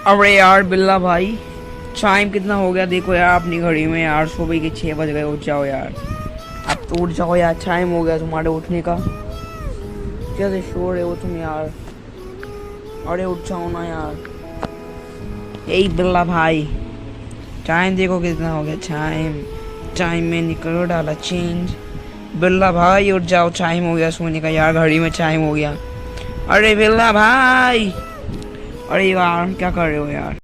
अरे यार बिल्ला भाई, टाइम कितना हो गया देखो यार अपनी घड़ी में यार, सुबह के 6 बज गए। उठ जाओ यार, अब तो उठ जाओ यार, टाइम हो गया तुम्हारे उठने का। कैसे सो रहे हो तुम यार? अरे उठ जाओ ना यार। यही बिल्ला भाई, टाइम देखो कितना हो गया। टाइम टाइम में निकलो डाला चेंज। बिल्ला भाई उठ जाओ, टाइम हो गया सोने का यार, घड़ी में टाइम हो गया। अरे बिल्ला भाई, अरे यार क्या कर रहे हो यार?